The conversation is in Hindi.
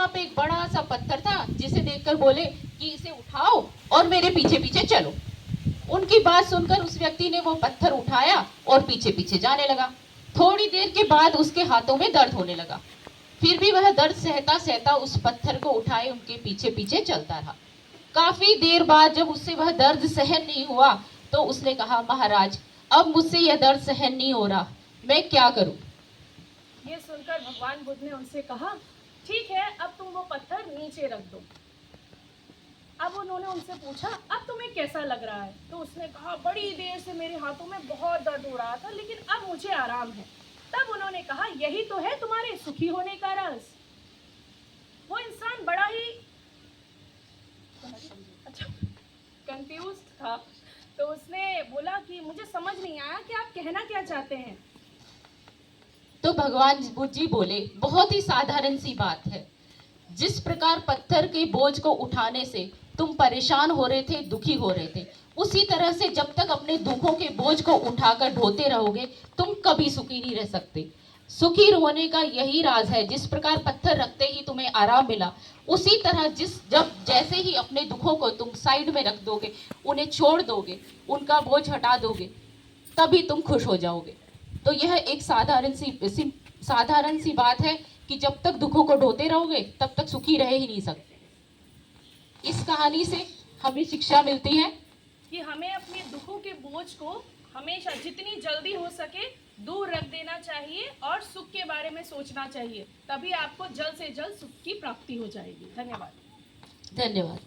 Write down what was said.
पे एक बड़ा सा पत्थर था जिसे देखकर बोले कि इसे उठाओ और मेरे पीछे पीछे चलो। उनकी बात सुनकर उस व्यक्ति ने वो पत्थर उठाया और पीछे पीछे जाने लगा। थोड़ी देर के बाद उसके हाथों में दर्द होने लगा, फिर भी वह दर्द सहता सहता उस पत्थर को उठाए उनके पीछे पीछे चलता रहा। काफी देर बाद जब उससे वह दर्द सहन नहीं हुआ तो उसने कहा, महाराज अब मुझसे यह दर्द सहन नहीं हो रहा, मैं क्या करूं? ये सुनकर भगवान बुद्ध ने उनसे कहा, ठीक है, अब तुम वो पत्थर नीचे रख दो। अब उन्होंने उनसे पूछा, अब तुम्हें कैसा लग रहा है? तो उसने कहा, बड़ी देर से मेरे हाथों में बहुत दर्द हो रहा था, लेकिन अब मुझे आराम है। तब उन्होंने कहा, यही तो है तुम्हारे सुखी होने का राज। वो इंसान बड़ा ही कंफ्यूज्ड था, तो उसने बोला कि मुझे समझ नहीं आया कि आप कहना क्या चाहते हैं। तो भगवान बुद्ध जी बोले, बहुत ही साधारण सी बात है। जिस प्रकार पत्थर के बोझ को उठाने से तुम परेशान हो रहे थे, दुखी हो रहे थे, उसी तरह से जब तक अपने दुखों के बोझ को उठाकर ढोते रहोगे तुम कभी सुखी नहीं रह सकते। सुखी होने का यही राज है। जिस प्रकार पत्थर रखते ही तुम्हें आराम मिला, उसी तरह जैसे ही अपने दुखों को तुम साइड में रख दोगे, उन्हें छोड़ दोगे, उनका बोझ हटा दोगे, तभी तुम खुश हो जाओगे। तो यह एक साधारण सी बात है कि जब तक दुखों को ढोते रहोगे तब तक सुखी रह ही नहीं सकते। इस कहानी से हमें शिक्षा मिलती है कि हमें अपने दुखों के बोझ को हमेशा जितनी जल्दी हो सके दूर रख देना चाहिए और सुख के बारे में सोचना चाहिए, तभी आपको जल्द से जल्द सुख की प्राप्ति हो जाएगी। धन्यवाद। धन्यवाद।